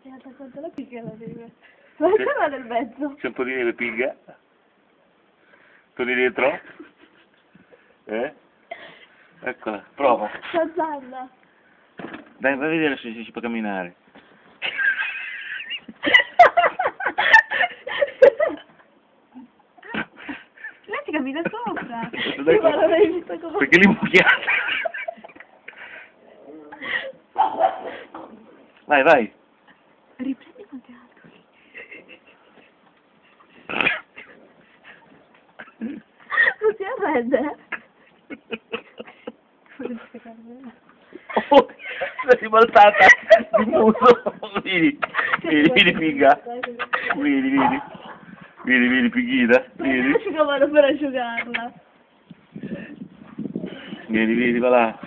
Sei attaccato alla piga la neve. Ma c'era nel mezzo. C'è un po' di neve, piga? Torni dietro? Eccola, prova. La zanna. Dai, vai a vedere se si può camminare. Lei ti cammina sopra. Dai, Io non l'avevi visto come... perché li mucchiate? Vai, vai. Riprendi con te altro. Non si arrende. Oh, sei voltata di muso. Vieni, vieni, figa. Vieni, fighina. Vieni. Asciugamano per asciugarla. Vieni, va là.